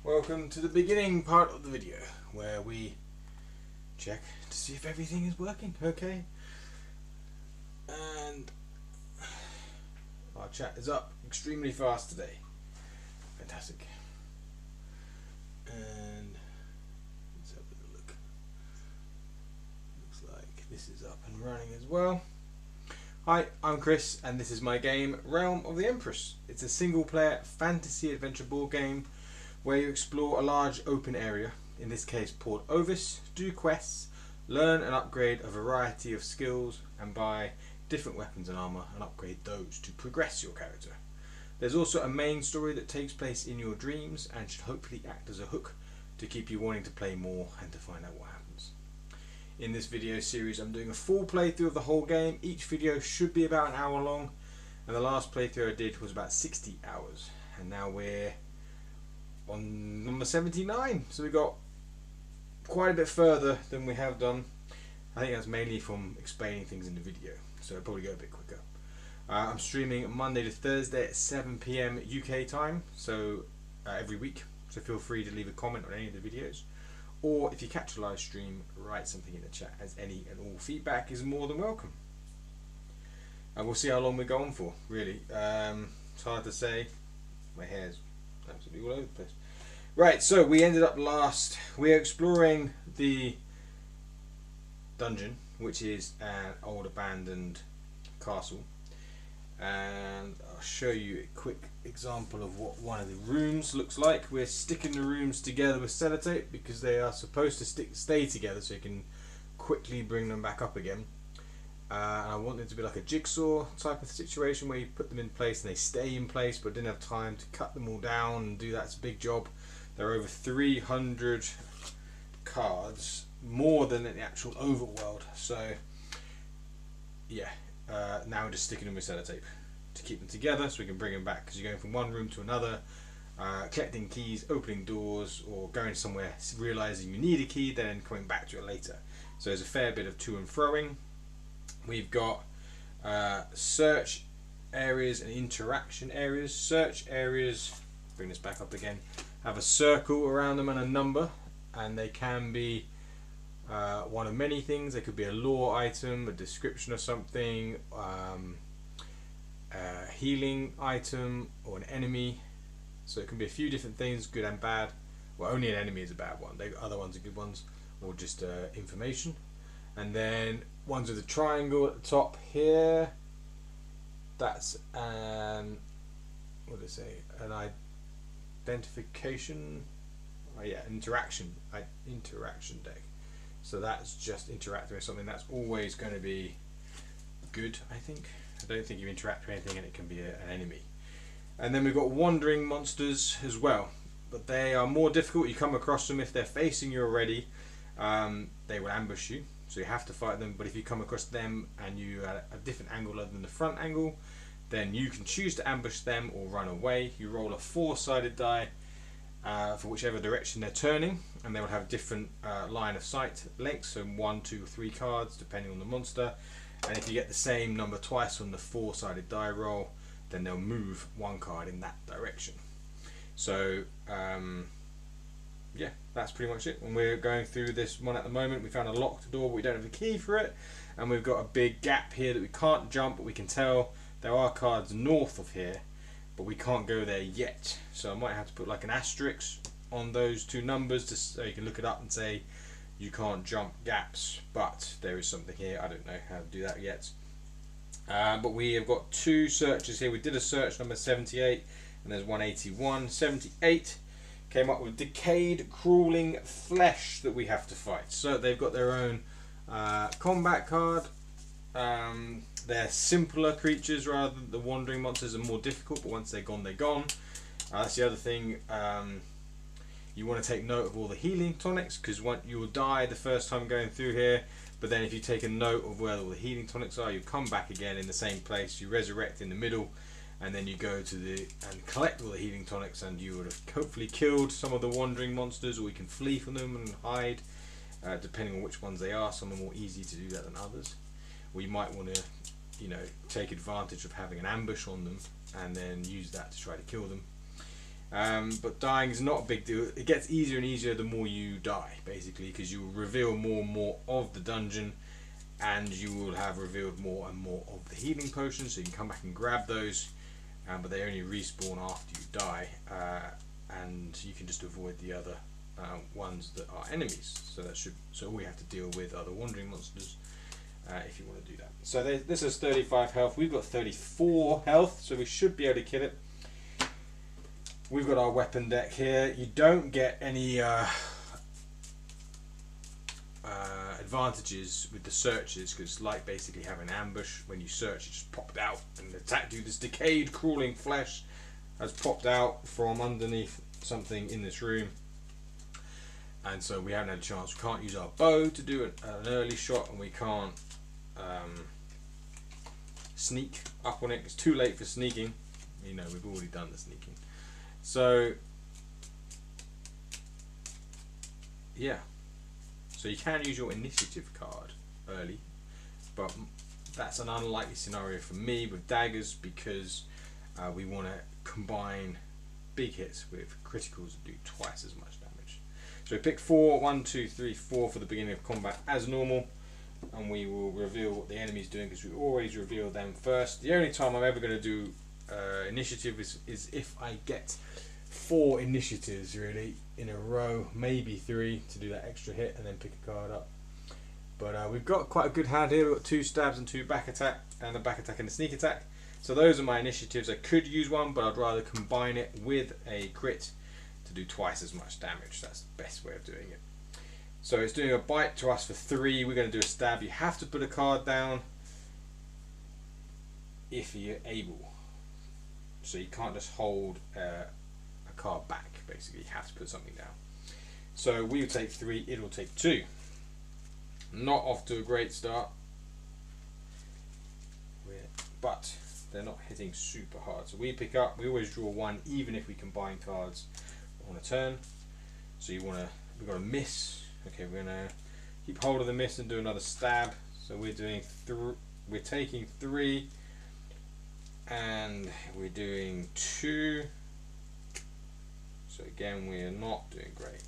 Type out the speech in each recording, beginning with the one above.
Welcome to the beginning part of the video where we check to see if everything is working okay, and our chat is up extremely fast today. Fantastic. And let's have a look. Looks like this is up and running as well. Hi, I'm Chris and this is my game Realm of the Empress. It's a single player fantasy adventure board game where you explore a large open area, in this case Port Ovis, do quests, learn and upgrade a variety of skills, and buy different weapons and armour and upgrade those to progress your character. There's also a main story that takes place in your dreams and should hopefully act as a hook to keep you wanting to play more and to find out what happens. In this video series I'm doing a full playthrough of the whole game. Each video should be about an hour long, and the last playthrough I did was about 60 hours, and now we're on number 79, so we got quite a bit further than we have done. I think that's mainly from explaining things in the video, so it'll probably go a bit quicker. I'm streaming Monday to Thursday at 7 PM UK time, so every week, so feel free to leave a comment on any of the videos, or if you catch a live stream, write something in the chat, as any and all feedback is more than welcome. And we'll see how long we go on for, really. It's hard to say. My hair's absolutely all over the place. Right, so we ended up last. We're exploring the dungeon, which is an old abandoned castle, and I'll show you a quick example of what one of the rooms looks like. We're sticking the rooms together with sellotape because they are supposed to stay together so you can quickly bring them back up again. I want it to be like a jigsaw type of situation where you put them in place and they stay in place, but didn't have time to cut them all down and do that. It's a big job. There are over 300 cards, more than in the actual overworld. So yeah, now we're just sticking them with sellotape to keep them together so we can bring them back, because you're going from one room to another, collecting keys, opening doors, or going somewhere realizing you need a key, then coming back to it later. So there's a fair bit of to and froing. We've got search areas and interaction areas. Search areas, bring this back up again, have a circle around them and a number, and they can be one of many things. They could be a lore item, a description of something, a healing item, or an enemy. So it can be a few different things, good and bad. Well, only an enemy is a bad one. The other ones are good ones, or just information. And then ones with a triangle at the top here, that's an, what do they say, an identification, interaction deck. So that's just interacting with something. That's always going to be good, I think. I don't think you interact with anything and it can be an enemy. And then we've got wandering monsters as well, but they are more difficult. You come across them if they're facing you already, they will ambush you, so you have to fight them. But if you come across them and you at a different angle other than the front angle, then you can choose to ambush them or run away. You roll a 4-sided die for whichever direction they're turning, and they will have different line of sight lengths, so 1, 2, 3 cards depending on the monster. And if you get the same number twice on the 4-sided die roll, then they'll move 1 card in that direction. So yeah, that's pretty much it. When we're going through this one at the moment, we found a locked door but we don't have a key for it, and we've got a big gap here that we can't jump, but we can tell there are cards north of here, but we can't go there yet. So I might have to put like an asterisk on those 2 numbers so you can look it up and say you can't jump gaps, but there is something here. I don't know how to do that yet. But we have got 2 searches here. We did a search number 78 and there's 181. 78 came up with decayed crawling flesh that we have to fight. So they've got their own combat card. They're simpler creatures rather than the wandering monsters are more difficult, but once they're gone, they're gone. That's the other thing. You want to take note of all the healing tonics, because you will die the first time going through here, but then if you take a note of where all the healing tonics are, you come back again in the same place, you resurrect in the middle, and then you go to and collect all the healing tonics, and you would have hopefully killed some of the wandering monsters, or you can flee from them and hide, depending on which ones they are. Some are more easy to do that than others. Or you might want to, take advantage of having an ambush on them and then use that to try to kill them. But dying is not a big deal. It gets easier and easier the more you die, basically, because you will reveal more and more of the dungeon, and you will have revealed more and more of the healing potions, so you can come back and grab those, but they only respawn after you die, and you can just avoid the other ones that are enemies. So all we have to deal with are the wandering monsters, if you want to do that. So this is 35 health. We've got 34 health, so we should be able to kill it. We've got our weapon deck here. You don't get any advantages with the searches, because it's like basically having an ambush. When you search, it just popped out and attacked you. This decayed, crawling flesh has popped out from underneath something in this room, and so we haven't had a chance. We can't use our bow to do an early shot, and we can't sneak up on it. It's too late for sneaking. You know, we've already done the sneaking. So yeah, so you can use your initiative card early, but that's an unlikely scenario for me with daggers, because we want to combine big hits with criticals that do twice as much damage. So we pick 4, 1, 2, 3, 4 for the beginning of combat as normal, and we will reveal what the enemy's doing, because we always reveal them first. The only time I'm ever going to do initiative is if I get 4 initiatives really in a row, maybe 3, to do that extra hit and then pick a card up. But we've got quite a good hand here. We've got 2 stabs and 2 back attack, and a back attack and a sneak attack. So those are my initiatives. I could use one, but I'd rather combine it with a crit to do twice as much damage. That's the best way of doing it. So it's doing a bite to us for 3. We're going to do a stab. You have to put a card down if you're able. So you can't just hold a card back, basically. You have to put something down. So we will take 3, it will take 2. Not off to a great start, but they're not hitting super hard. So we pick up, we always draw 1 even if we combine cards on a turn. So we've got a miss. Okay, we're gonna keep hold of the miss and do another stab. So we're taking 3 and we're doing 2. So again, we're not doing great.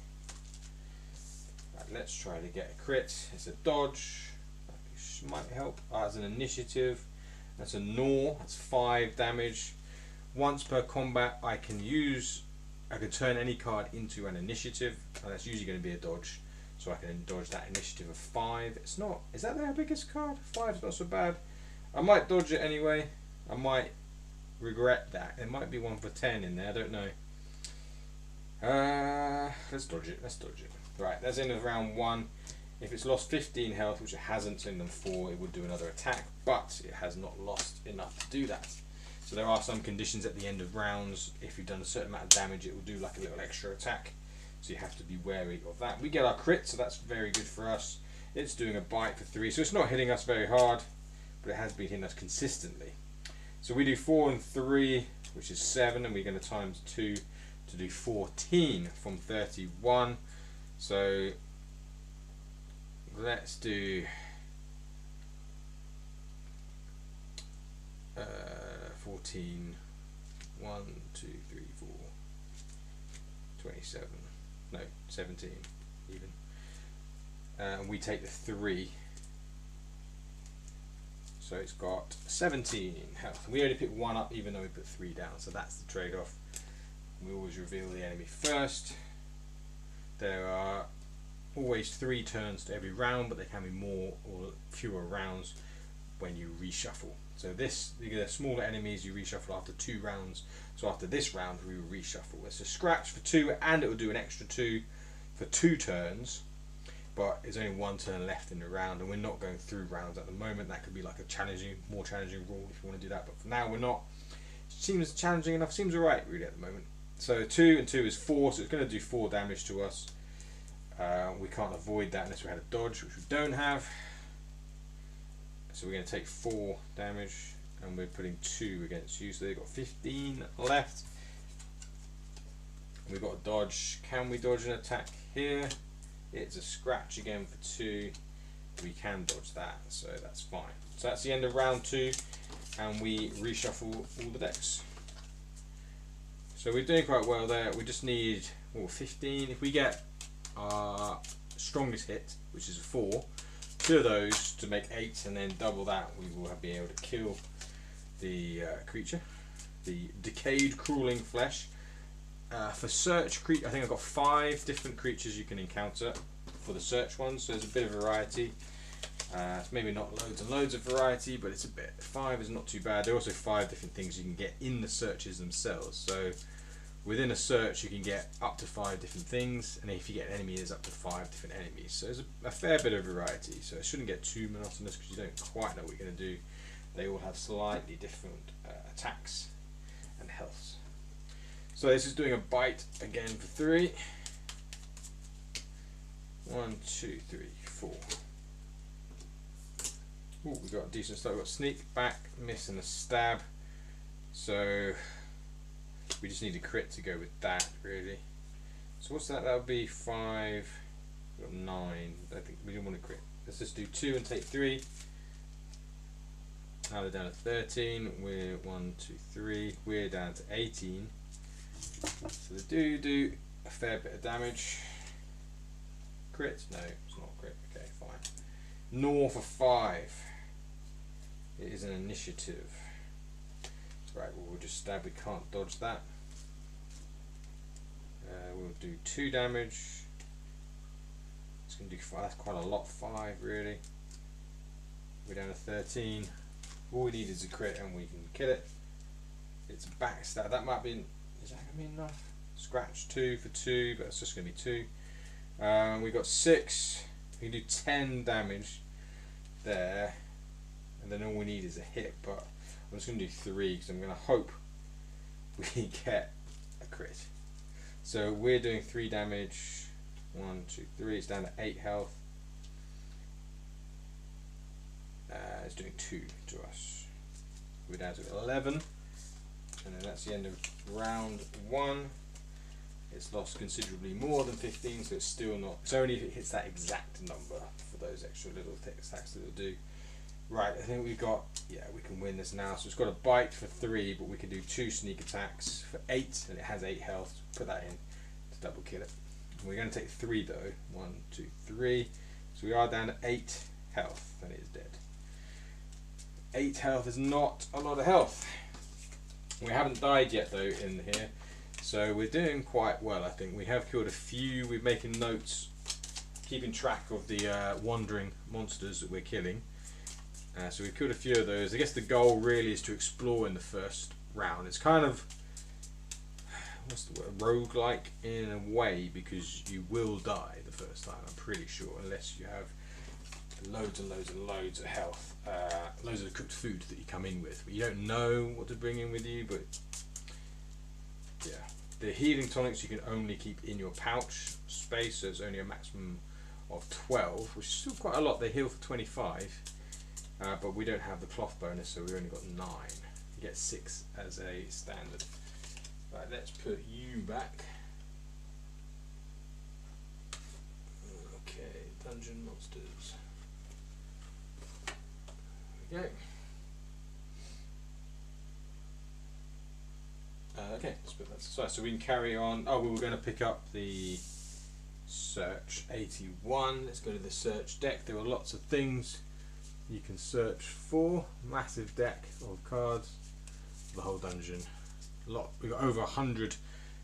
Right, let's try to get a crit. It's a dodge. That might help. That's an initiative. That's a gnaw. That's 5 damage. Once per combat, I can turn any card into an initiative, and that's usually going to be a dodge. So I can dodge that initiative of 5. It's not. Is that their biggest card? 5's not so bad. I might dodge it anyway. I might regret that. There might be one for 10 in there. I don't know. Let's dodge it. Right, that's end of round 1. If it's lost 15 health, which it hasn't, in them 4, it would do another attack, but it has not lost enough to do that. So there are some conditions at the end of rounds. If you've done a certain amount of damage, it will do like a little extra attack. So you have to be wary of that. We get our crit, so that's very good for us. It's doing a bite for 3, so it's not hitting us very hard, but it has been hitting us consistently. So we do 4 and 3, which is 7, and we're going to times 2 to do 14 from 31. So let's do 14, 1, 2, 3, 4, 27, no, 17 even. And we take the 3. So it's got 17 health. We only pick 1 up even though we put 3 down, so that's the trade-off. We always reveal the enemy first. There are always 3 turns to every round, but there can be more or fewer rounds when you reshuffle. So you get smaller enemies, you reshuffle after 2 rounds. So after this round, we will reshuffle. It's a scratch for 2, and it will do an extra 2 for 2 turns. But there's only 1 turn left in the round, and we're not going through rounds at the moment. That could be like a more challenging rule if you want to do that. But for now, we're not. It seems challenging enough. Seems alright really at the moment. So 2 and 2 is 4, so it's going to do 4 damage to us. We can't avoid that unless we had a dodge, which we don't have. So we're going to take 4 damage, and we're putting 2 against you. So they've got 15 left. We've got a dodge. Can we dodge an attack here? It's a scratch again for 2. We can dodge that, so that's fine. So that's the end of round 2, and we reshuffle all the decks. So we're doing quite well there. We just need 15. If we get our strongest hit, which is a 4, 2 of those to make 8, and then double that, we will be able to kill the creature, the decayed crawling flesh. For search creature, I think I've got 5 different creatures you can encounter for the search ones, so there's a bit of variety. It's maybe not loads and loads of variety, but it's a bit. 5 is not too bad. There are also 5 different things you can get in the searches themselves. So within a search you can get up to 5 different things, and if you get an enemy there's up to 5 different enemies. So there's a fair bit of variety, so it shouldn't get too monotonous because you don't quite know what you're going to do. They all have slightly different attacks and healths. So this is doing a bite again for 3. 1, 2, 3, 4. Ooh, we got a decent start. We've got sneak, back, miss, and a stab. So we just need a crit to go with that, really. So what's that? That would be 5. We've got 9. I think we didn't want to crit. Let's just do 2 and take 3. Now they're down to 13. We're 1, 2, 3. We're down to 18. So they do a fair bit of damage. Crit? No, it's not crit. Okay, fine. Nor for 5. It is an initiative. Right, well, we'll just stab. We can't dodge that. We'll do 2 damage. It's going to do 5. That's quite a lot. 5 really. We're down to 13. All we need is a crit and we can kill it. It's a backstab. That might be. Is that going to be enough? Scratch 2 for 2, but it's just going to be 2. We got 6. We can do 10 damage there, and then all we need is a hit. But I'm just going to do 3 because I'm going to hope we get a crit. So we're doing 3 damage. 1, 2, 3. It's down to 8 health. It's doing 2 to us. We're down to 11, and then that's the end of round 1. It's lost considerably more than 15, so it's still not. It's only if it hits that exact number for those extra little attacks that it'll do. Right, I think we've got. Yeah, we can win this now. So it's got a bite for 3, but we can do 2 sneak attacks for 8, and it has 8 health. Put that in to double kill it. And we're going to take 3 though. 1, 2, 3. So we are down to 8 health, and it is dead. 8 health is not a lot of health. We haven't died yet though in here, so we're doing quite well. I think we have killed a few. We're making notes, keeping track of the wandering monsters that we're killing. So we've killed a few of those. I guess the goal really is to explore in the first round. It's kind of, what's the word, roguelike in a way, because you will die the first time, I'm pretty sure, unless you have loads and loads and loads of health, loads of cooked food that you come in with, but you don't know what to bring in with you. But yeah, the healing tonics you can only keep in your pouch space, so it's only a maximum of 12, which is still quite a lot. They heal for 25, but we don't have the cloth bonus, so we only got 9. You get 6 as a standard. Right, let's put you back. Okay, dungeon monsters. Okay. Okay, let's put that aside. So we can carry on. Oh, we were going to pick up the search 81. Let's go to the search deck. There are lots of things you can search for. Massive deck of cards. The whole dungeon. A lot. We've got over 100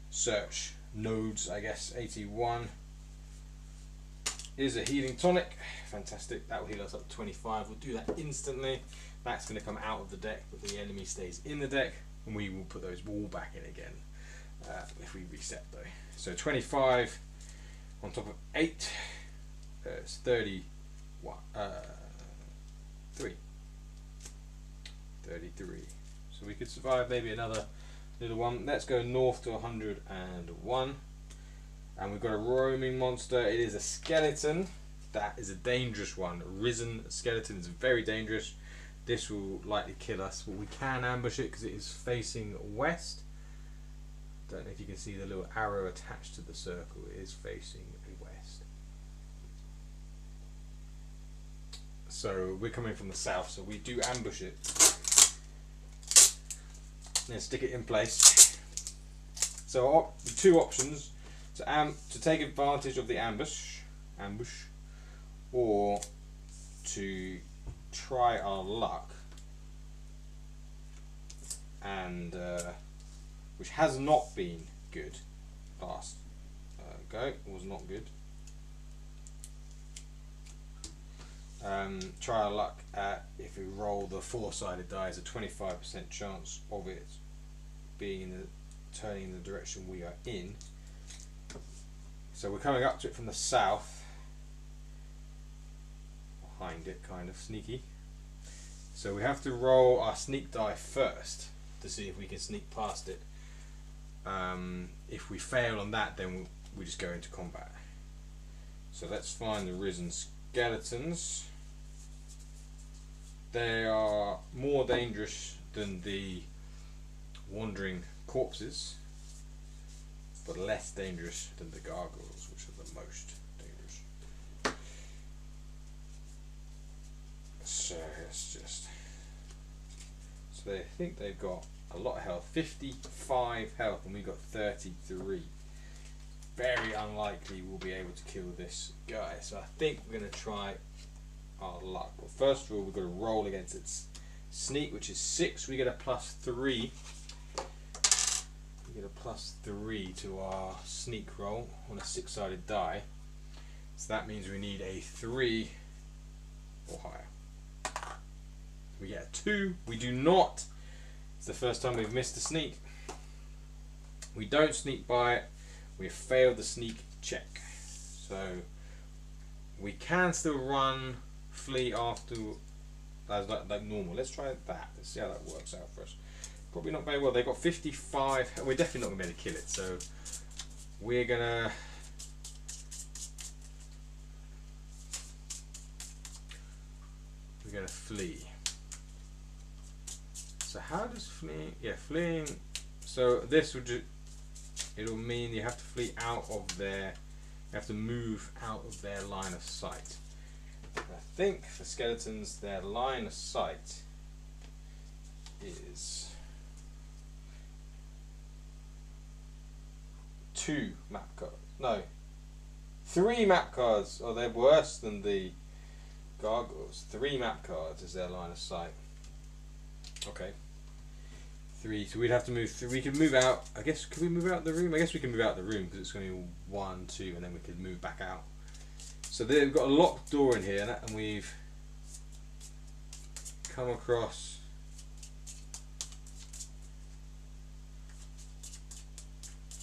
search nodes, I guess. 81 is a healing tonic. Fantastic. That will heal us up to 25. We'll do that instantly. That's going to come out of the deck, but the enemy stays in the deck, and we will put those all back in again if we reset though. So 25 on top of 8 is 31. 33. So we could survive maybe another little one. Let's go north to 101. And we've got a roaming monster. It is a skeleton. That is a dangerous one. A risen skeleton is very dangerous. This will likely kill us, but we can ambush it because it is facing west. Don't know if you can see the little arrow attached to the circle. It is facing west. So we're coming from the south, so we do ambush it. Then stick it in place. So two options: to take advantage of the ambush, or to try our luck, and which has not been good. Last go was not good. Try our luck at, if we roll the four-sided die, is a 25% chance of it being turning in the direction we are in. So we're coming up to it from the south, behind it, kind of sneaky. So we have to roll our sneak die first to see if we can sneak past it. If we fail on that, then we just go into combat. So let's find the risen skeletons. They are more dangerous than the wandering corpses, but less dangerous than the gargoyles, which are the most dangerous. So it's just, so they think they've got a lot of health, 55 health, and we got 33. Very unlikely we'll be able to kill this guy, so I think we're going to try our luck. Well, first of all, we've got to roll against its sneak, which is 6. We get a +3. We get a +3 to our sneak roll on a 6-sided die. So that means we need a 3 or higher. We get a 2. We do not. It's the first time we've missed a sneak. We don't sneak by it. We have failed the sneak check. So we can still run, flee after, like normal. Let's try that. Let's see how that works out for us. Probably not very well. They've got 55. We're definitely not going to be able to kill it. So we're gonna flee. So how does fleeing? Yeah, fleeing. So this would just, it'll mean you have to flee out of their. You have to move out of their line of sight. I think for skeletons, their line of sight is 2 map cards. No, 3 map cards. Oh, they're worse than the gargoyles. 3 map cards is their line of sight. Okay. 3. So we'd have to move. We could move out. I guess. Could we move out the room? I guess we can move out the room because it's going to be 1, 2, and then we could move back out. So we've got a locked door in here, and we've come across.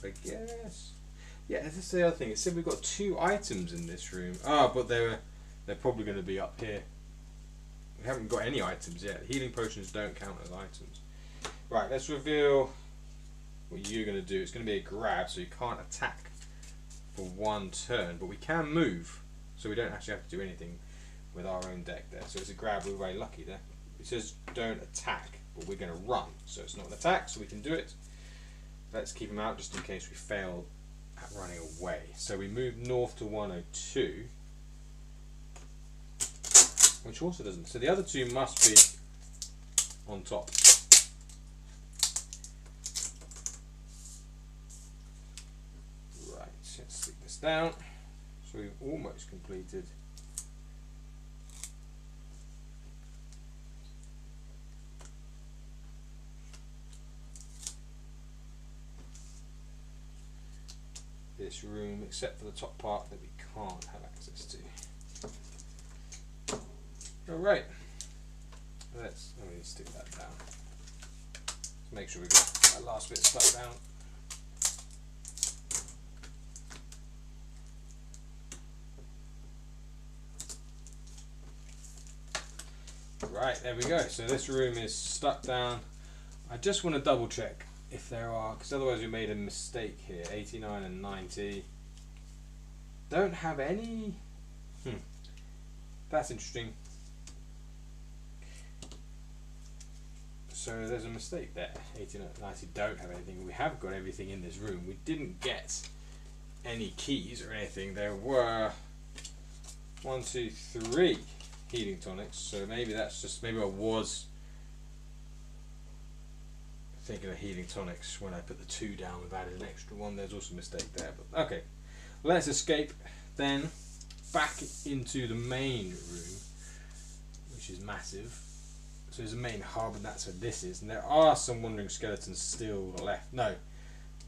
I guess. Yeah, that's the other thing. It said we've got 2 items in this room. Ah, but they're probably going to be up here. We haven't got any items yet. Healing potions don't count as items. Right, let's reveal what you're going to do. It's going to be a grab, so you can't attack for 1 turn, but we can move, so we don't actually have to do anything with our own deck there. So it's a grab. We're very lucky there. It says don't attack, but we're going to run, so it's not an attack, so we can do it. Let's keep them out just in case we fail at running away. So we move north to 102, which also doesn't. So the other 2 must be on top. Right, let's stick this down. So we've almost completed this room, except for the top part that we can't have access to. Alright, let me stick that down. Let's make sure we got that last bit stuck down. Right, there we go. So this room is stuck down. I just want to double check if there are, because otherwise we made a mistake here. 89 and 90 don't have any. That's interesting. So there's a mistake there. 89 and 90 don't have anything. We have got everything in this room. We didn't get any keys or anything. There were 1, 2, 3 healing tonics. So maybe that's just, maybe I was thinking of healing tonics when I put the 2 down. We've added an extra one. There's also a mistake there. But okay, let's escape then back into the main room, which is massive. So there's a main hub, and that's where this is. And there are some wandering skeletons still left. No,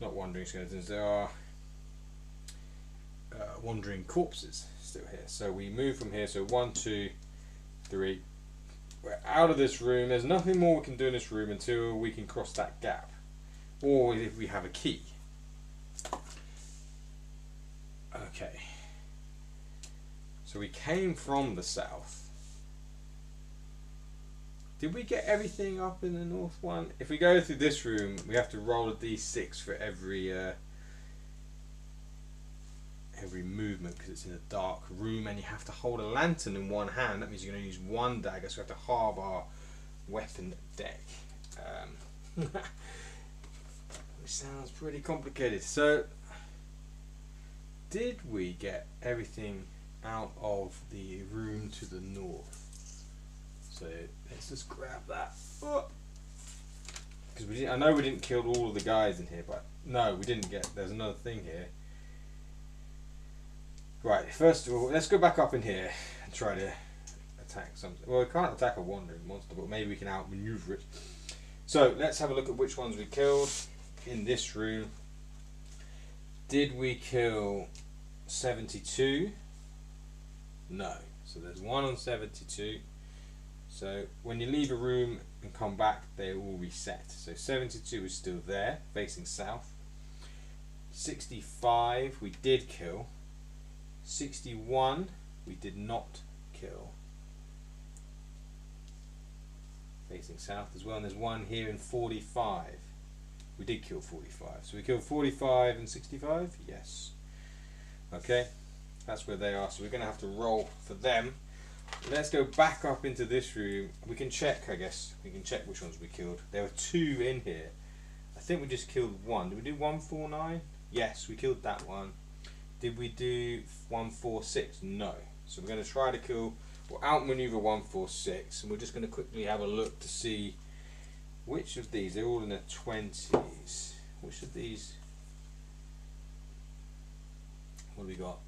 not wandering skeletons. There are wandering corpses still here. So we move from here. So 1, 2, 3. We're out of this room. There's nothing more we can do in this room until we can cross that gap, or if we have a key. Okay. So we came from the south. Did we get everything up in the north one? If we go through this room, we have to roll a d6 for every movement, because it's in a dark room and you have to hold a lantern in one hand. That means you're going to use 1 dagger, so we have to halve our weapon deck. Which sounds pretty complicated. So, did we get everything out of the room to the north? So let's just grab that. Because I know we didn't kill all of the guys in here, but no, we didn't get. There's another thing here. Right, first of all, let's go back up in here and try to attack something. Well, we can't attack a wandering monster, but maybe we can outmaneuver it. So let's have a look at which ones we killed in this room. Did we kill 72? No. So there's 1 on 72. So when you leave a room and come back, they all reset. So 72 is still there, facing south. 65 we did kill. 61 we did not kill, facing south as well. And there's one here in 45. We did kill 45. So we killed 45 and 65? Yes. Okay, that's where they are. So we're going to have to roll for them. Let's go back up into this room. We can check, I guess. We can check which ones we killed. There were 2 in here. I think we just killed 1. Did we do 149? Yes, we killed that one. Did we do 146? No. So we're going to try to kill, or outmaneuver 146, and we're just going to quickly have a look to see which of these. They're all in their 20s. Which of these? What do we got?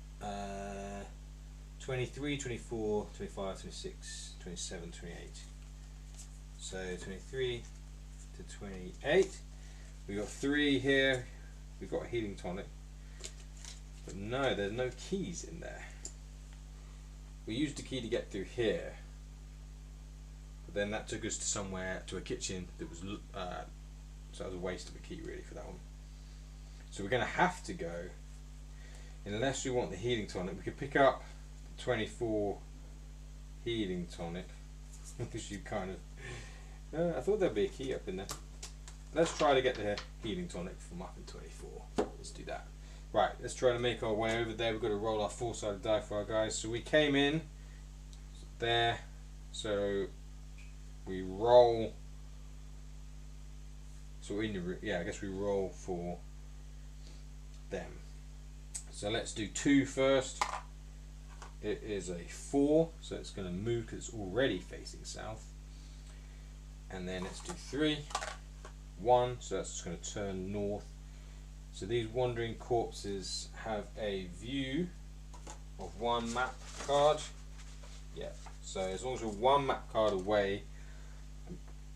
23, 24, 25, 26, 27, 28. So 23 to 28. We got 3 here. We've got a healing tonic. But no, there's no keys in there. We used the key to get through here, but then that took us to somewhere, to a kitchen that was, so that was a waste of a key really for that one. So we're going to have to go, unless we want the healing tonic, we could pick up the 24 healing tonic, because you kind of, I thought there'd be a key up in there. Let's try to get the healing tonic from up in 24. Let's do that. Right, let's try to make our way over there. We've got to roll our 4-sided die for our guys. So we came in there, so we roll. So in the, yeah, I guess we roll for them. So let's do 2 first. It is a 4, so it's going to move because it's already facing south. And then let's do 3, 1, so that's just going to turn north. So these wandering corpses have a view of 1 map card. Yeah, so as long as we're 1 map card away,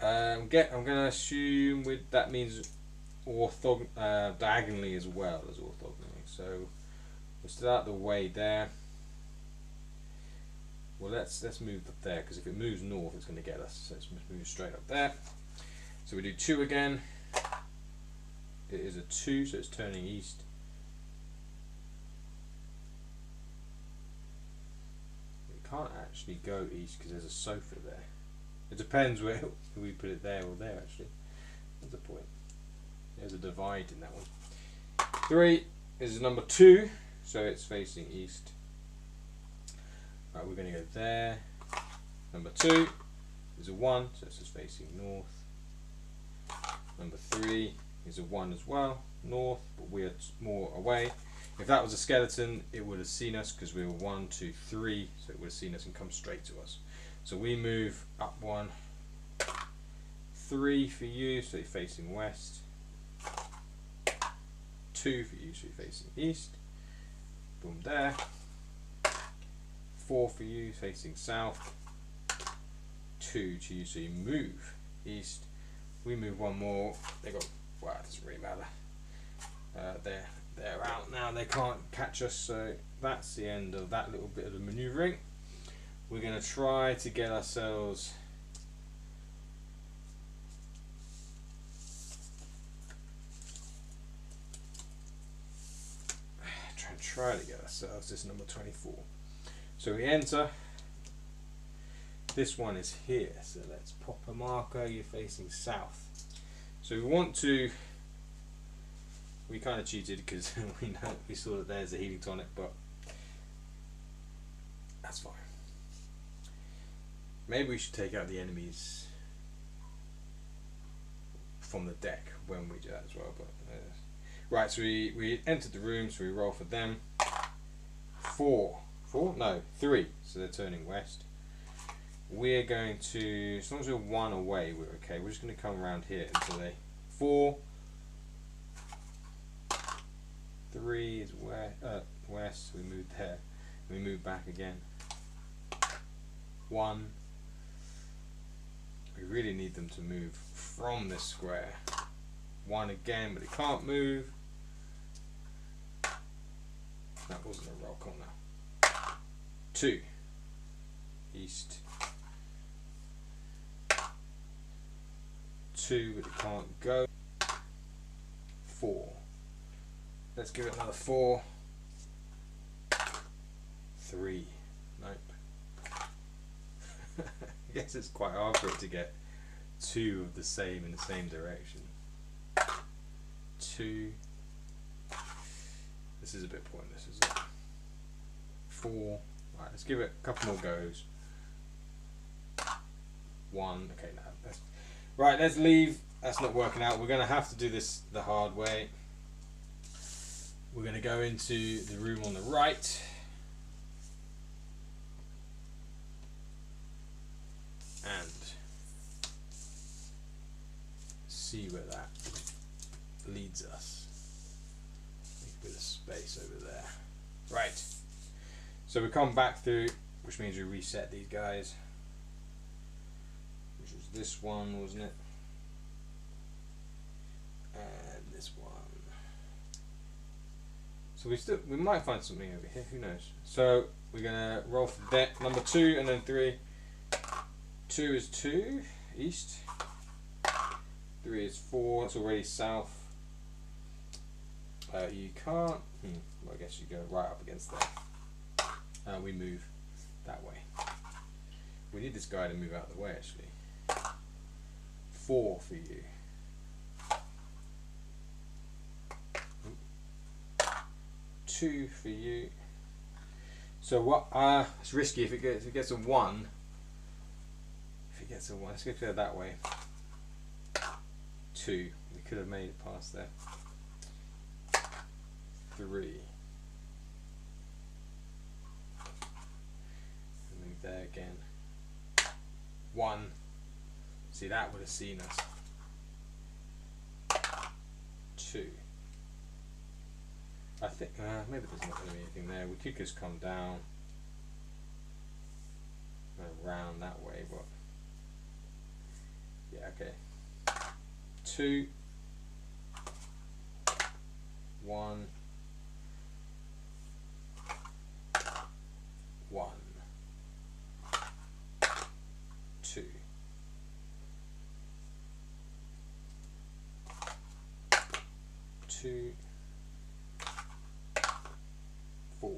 I'm going to assume that means diagonally as well as orthogonally. So we'll start the way there. Well, let's move up there, because if it moves north, it's going to get us. So let's move straight up there. So we do 2 again. It is a 2, so it's turning east. It can't actually go east because there's a sofa there. It depends where we put it, there or there actually. That's the point. There's a divide in that one. 3 is number 2, so it's facing east. Right, we're going to go there. Number 2 is a 1, so it's just facing north. Number 3 is a 1 as well, north, but we're more away. If that was a skeleton, it would have seen us because we were 1, 2, 3, so it would have seen us and come straight to us. So we move up 1, 3 for you, so you're facing west. 2 for you, so you're facing east. Boom there. 4 for you, facing south. 2 to you, so you move east. We move one more. They got, wow, it doesn't really matter. They're out now. They can't catch us, so that's the end of that little bit of the manoeuvring. We're going to try to get ourselves try to get ourselves this number 24. So we enter. This one is here, so let's pop a marker. You're facing south. So we want to. We kind of cheated because we saw that there's a healing tonic, but that's fine. Maybe we should take out the enemies from the deck when we do that as well. But right, so we entered the room, so we roll for them. 4, no, 3. So they're turning west. We're going to, as long as we're 1 away, we're okay. We're just going to come around here until they 4. 3 is west. We move there. We move back again. 1. We really need them to move from this square. 1 again, but it can't move. That wasn't a roll corner. 2. East. 2, but it can't go. 4. Let's give it another 4. 3. Nope. I guess it's quite hard for it to get 2 of the same in the same direction. 2. This is a bit pointless, isn't it? 4. Right, let's give it a couple more goes. 1. Okay, now right. Let's leave. That's not working out. We're going to have to do this the hard way. We're going to go into the room on the right. And see where that leads us. Make a bit of space over there. Right. So we come back through, which means we reset these guys. Which was this one, wasn't it? And this one. So we might find something over here, who knows. So we're gonna roll for that number 2 and then 3. 2 is 2 east. 3 is 4. That's already south. You can't. Well, I guess you go right up against there. We move that way. We need this guy to move out of the way, actually. 4 for you. 2 for you. So what? It's risky if it gets a 1. If it gets a 1, let's go that way. 2. We could have made it past there. 3. Move there again. 1. See, that would have seen us. 2. I think maybe there's not going to be anything there. We could just come down around that way, but yeah, okay. 2. 1. 1. 2. 2. 4.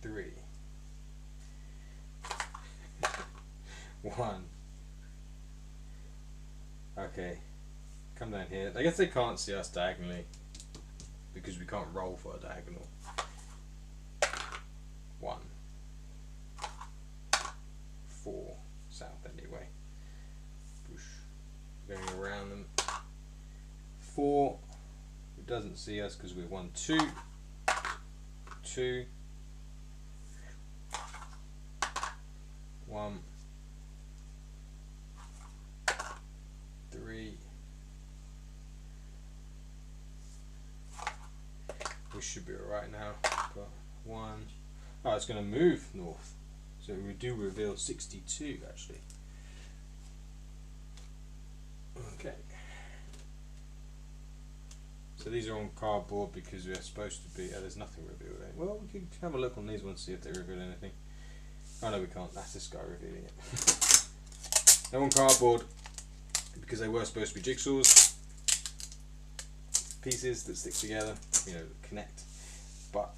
3. 1. Okay. Come down here. I guess they can't see us diagonally because we can't roll for a diagonal. 1. 4. South anyway. Push. Going around them. 4. It doesn't see us because we're 1, 2. 2. 1. we should be alright now. Got 1. Oh, it's going to move north. So we do reveal 62 actually. Okay. So these are on cardboard because we're supposed to be. There's nothing revealed. Well, we can have a look on these ones, see if they reveal anything. Oh no, we can't. That's this guy revealing it. They're on cardboard because they were supposed to be jigsaws, pieces that stick together, you know, connect. But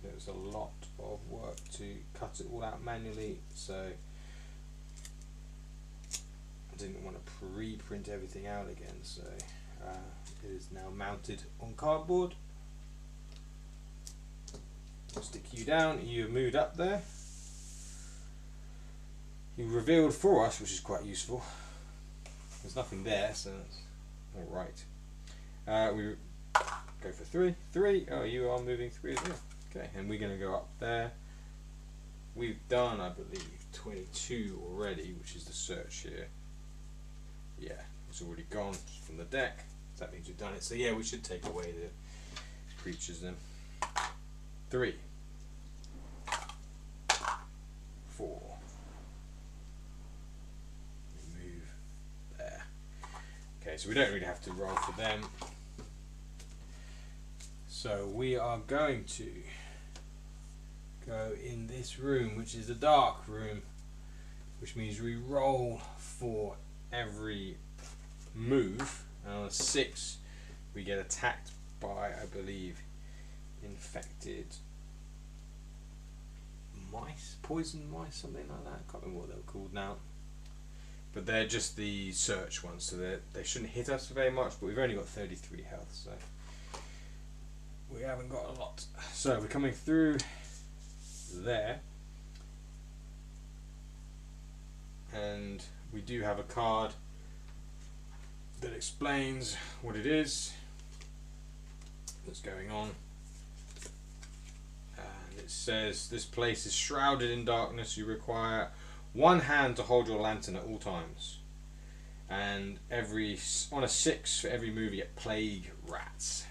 there's a lot of work to cut it all out manually, so I didn't want to pre-print everything out again, so it is now mounted on cardboard. I'll stick you down, you have moved up there. You revealed for us, which is quite useful. There's nothing there, so that's alright. We go for 3. 3, oh, you are moving 3 as well. Okay, and we're going to go up there. We've done, I believe, 22 already, which is the search here. Yeah, it's already gone from the deck. So that means we've done it. So yeah, we should take away the creatures then. 3. 4. We move there. Okay, so we don't really have to roll for them. So we are going to go in this room, which is the dark room, which means we roll for every move, and on a 6 we get attacked by, I believe, infected mice, poison mice, something like that. I can't remember what they were called now, but they're just the search ones, so they shouldn't hit us very much, but we've only got 33 health, so we haven't got a lot. So we're coming through there, and we do have a card that explains what it is that's going on, and it says this place is shrouded in darkness. You require 1 hand to hold your lantern at all times, and on a 6 for every move you get plague rats.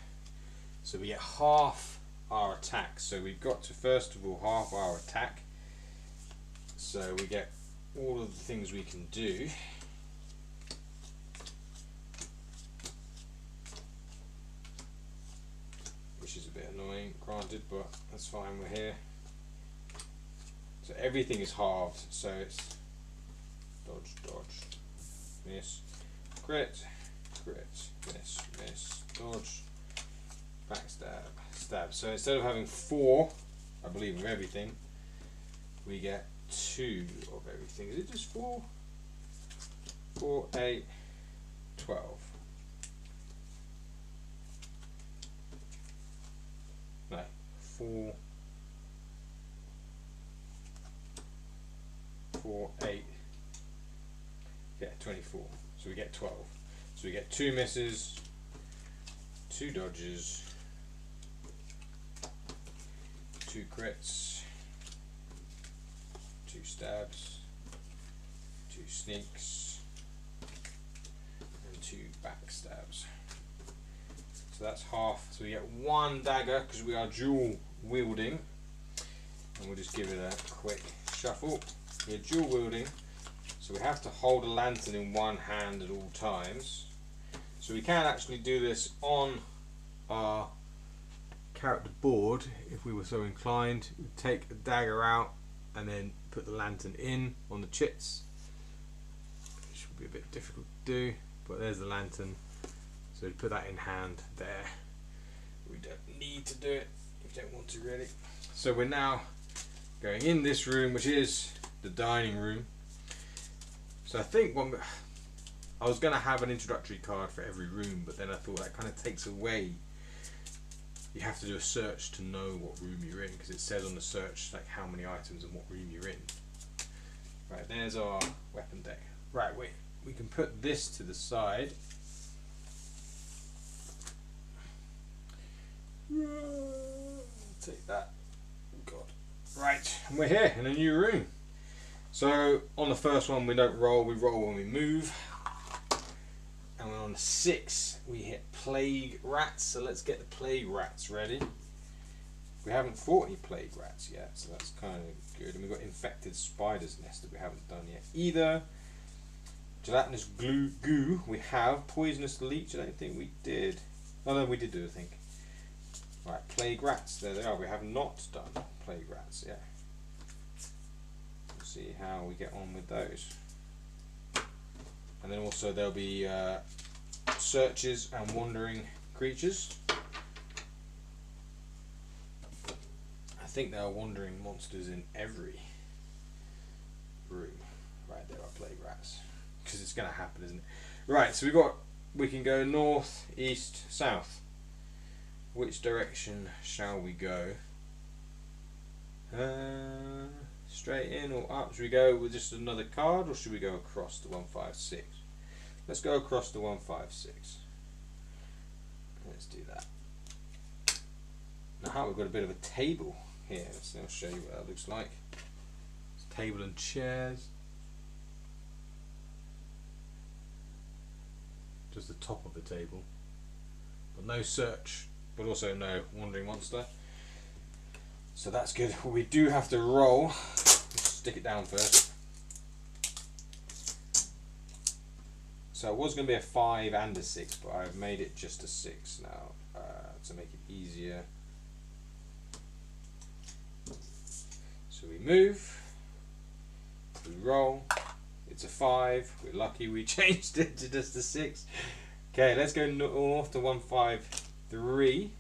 So we get half our attack. So we've got to first of all half our attack. So we get all of the things we can do. Which is a bit annoying, granted, but that's fine, we're here. So everything is halved. So it's dodge, dodge, miss, crit, crit, miss, miss, dodge, backstab, stab. So instead of having 4, I believe, of everything, we get 2 of everything. Is it just 4? 4, 8, 12. No, 4, 4, 8. Yeah, 24. So we get 12. So we get 2 misses, 2 dodges, 2 crits, 2 stabs, 2 sneaks, and 2 backstabs. So that's half. So we get 1 dagger because we are dual wielding, and we'll just give it a quick shuffle. We're dual wielding, so we have to hold a lantern in 1 hand at all times. So we can actually do this on our character board if we were so inclined. We'd take a dagger out and then put the lantern in on the chits, which would be a bit difficult to do, but there's the lantern. So we'd put that in hand there. We don't need to do it if you don't want to, really. So we're now going in this room, which is the dining room. So I think I was going to have an introductory card for every room, but then I thought that kind of takes away. You have to do a search to know what room you're in, because it says on the search like how many items and what room you're in. Right, there's our weapon deck. Right, wait, we can put this to the side. Take that. God. Right, and we're here in a new room. So on the first one we don't roll, we roll when we move. And on on 6 we hit plague rats, so let's get the plague rats ready. We haven't fought any plague rats yet, so that's kind of good. And we've got infected spiders nest that we haven't done yet either. Gelatinous goo we have. Poisonous leech, I don't think we did. Oh no, we did do, I think. Right, plague rats, there they are. We have not done plague rats yet. We'll see how we get on with those. And then also there'll be searches and wandering creatures. I think there are wandering monsters in every room. Right, there are plague rats. Because it's going to happen, isn't it? Right, so we can go north, east, south. Which direction shall we go? Straight in or up? Should we go with just another card, or should we go across to 156? Let's go across to 156. Let's do that. Now we've got a bit of a table here. I'll show you what that looks like. It's table and chairs. Just the top of the table. But no search, but also no wandering monster. So that's good. Well, we do have to roll. Let's stick it down first. So it was going to be a 5 and a 6, but I've made it just a 6 now to make it easier. So we move, we roll, it's a 5, we're lucky we changed it to just a 6. Okay, let's go north to 153.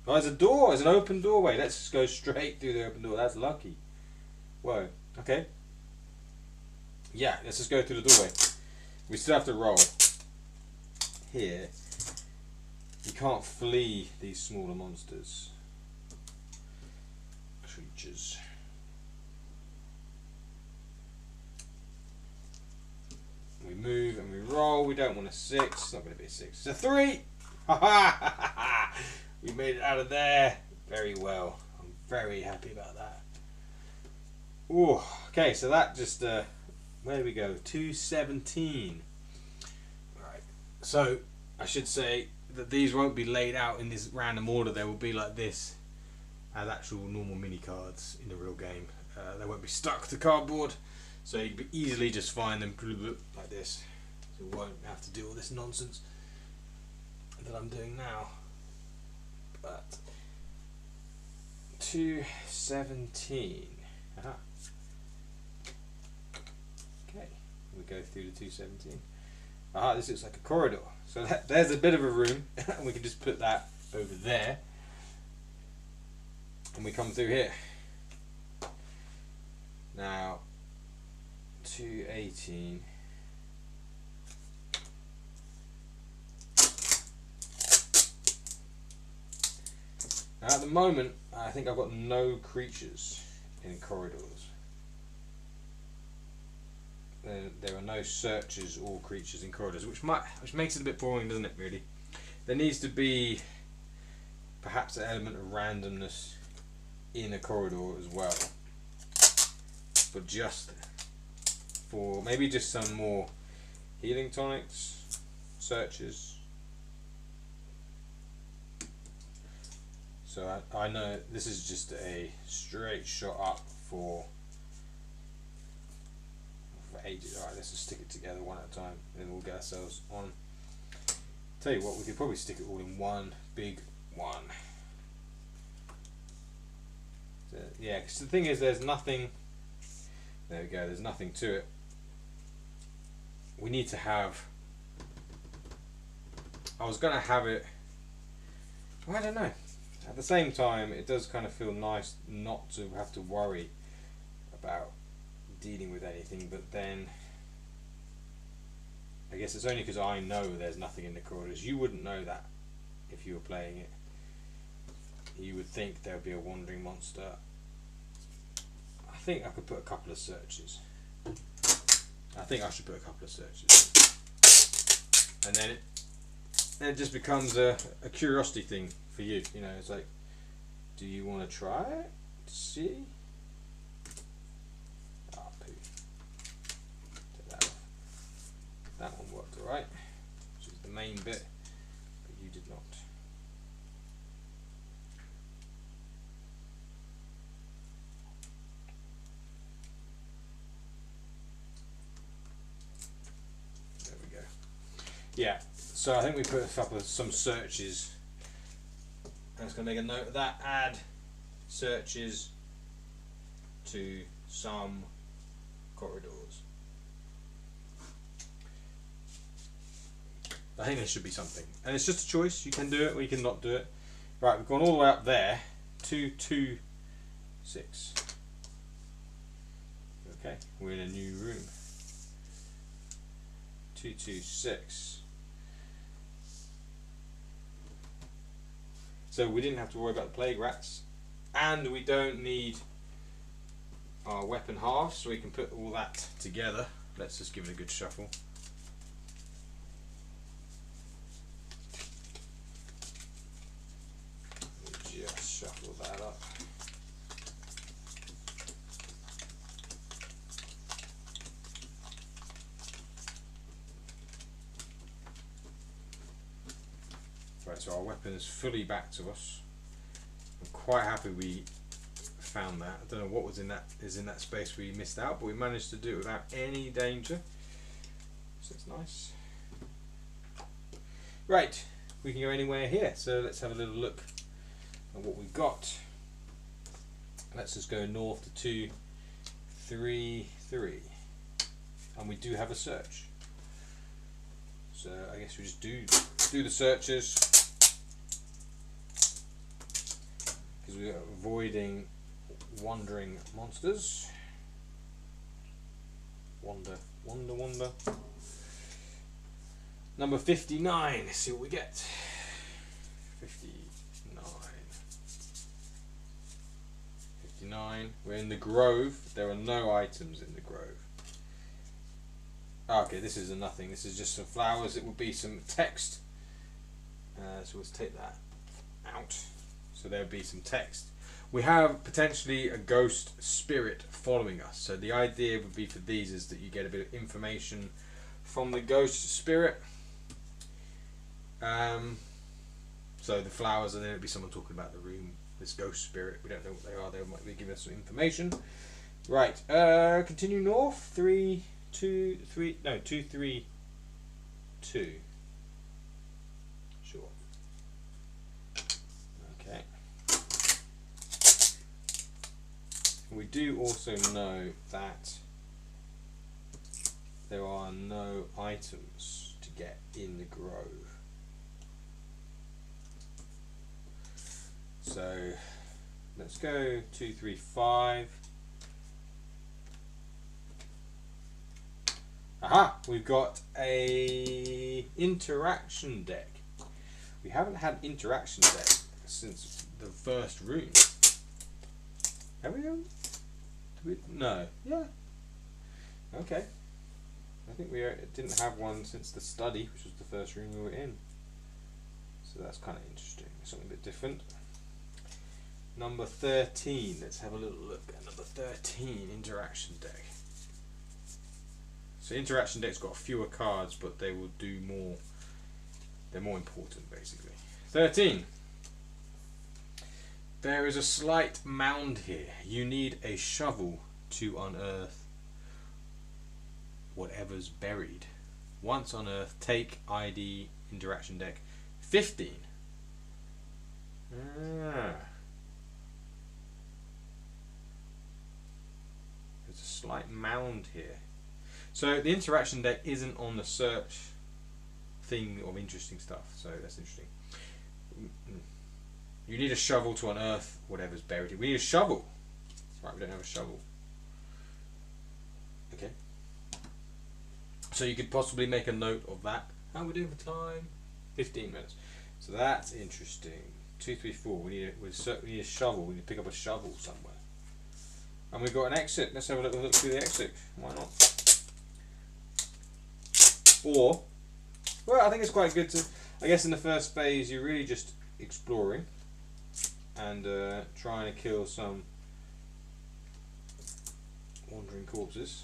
Oh, there's a door, there's an open doorway. Let's just go straight through the open door, that's lucky. Whoa, okay. Yeah, let's just go through the doorway. We still have to roll. Here, you can't flee these smaller monsters. Creatures. We move and we roll. We don't want a 6. It's not going to be a 6. It's a 3. We made it out of there. Very well. I'm very happy about that. Ooh. Okay, so that just where do we go? 217. Right. So I should say that these won't be laid out in this random order. They will be like this, as actual normal mini cards in the real game. They won't be stuck to cardboard, so you can easily just find them like this. So you won't have to do all this nonsense that I'm doing now. But 217. Aha. Okay, we go through the 217. Aha, this looks like a corridor. So there's a bit of a room, and we can just put that over there. And we come through here. Now, 218. Now at the moment, I think I've got no creatures in corridors. There are no searches or creatures in corridors, which makes it a bit boring, doesn't it, really? There needs to be perhaps an element of randomness in a corridor as well. But just for maybe just some more healing tonics, searches. So I know this is just a straight shot up for ages. Alright, let's just stick it together one at a time, and then we'll get ourselves on. Tell you what, we could probably stick it all in one big one. So, yeah, because the thing is, there's nothing. There we go. There's nothing to it. We need to have. I was gonna have it. Well, I don't know. At the same time, it does kind of feel nice not to have to worry about dealing with anything, but then I guess it's only because I know there's nothing in the corridors. You wouldn't know that if you were playing it. You would think there would be a wandering monster. I think I could put a couple of searches. I think I should put a couple of searches. And then it just becomes a curiosity thing for you. You know, it's like, do you want to try it to see? right, which is the main bit, but you did not. There we go. Yeah, so I think we put up with some searches. I'm just going to make a note of that. Add searches to some corridors. I think there should be something, and it's just a choice. You can do it or you can not do it. Right, we've gone all the way up there. 226. Okay, we're in a new room. 226. So we didn't have to worry about the plague rats, and we don't need our weapon halves, so we can put all that together. Let's just give it a good shuffle. Just shuffle that up. Right, so our weapon is fully back to us. I'm quite happy we found that. I don't know what was in that space we missed out, but we managed to do it without any danger. So it's nice. Right, we can go anywhere here. So let's have a little look at what we've got. Let's just go north to 233, and we do have a search. So I guess we just do the searches because we are avoiding wandering monsters. Wander. Number 59. Let's see what we get. 59. We're in the grove. There are no items in the grove. Okay, this is a nothing. This is just some flowers. It would be some text. So let's take that out. So there would be some text. We have potentially a ghost spirit following us. So the idea would be for these is that you get a bit of information from the ghost spirit. So the flowers, and then it would be someone talking about the room. This ghost spirit. We don't know what they are. They might be giving us some information. Right. Continue north. 232. Sure. Okay. We do also know that there are no items to get in the grove. So let's go 235. Aha! We've got a interaction deck. We haven't had interaction deck since the first room. Have we? No. Yeah. Okay. I think we didn't have one since the study, which was the first room we were in. So that's kind of interesting. Something a bit different. Number 13. Let's have a little look at number 13, interaction deck. So interaction deck's got fewer cards, but they will do more. They're more important, basically. 13. There is a slight mound here. You need a shovel to unearth whatever's buried. Once unearthed, take ID interaction deck 15. Ah. There's a slight mound here. So the interaction deck isn't on the search thing of interesting stuff, so that's interesting. You need a shovel to unearth whatever's buried. We need a shovel. Right, we don't have a shovel. Okay. So you could possibly make a note of that. How are we doing for time? 15 minutes. So that's interesting. 234. We need a shovel. We need to pick up a shovel somewhere. And we've got an exit. Let's have a little look through the exit. Why not? Or, well, I think it's quite good to. I guess in the first phase, you're really just exploring and trying to kill some wandering corpses,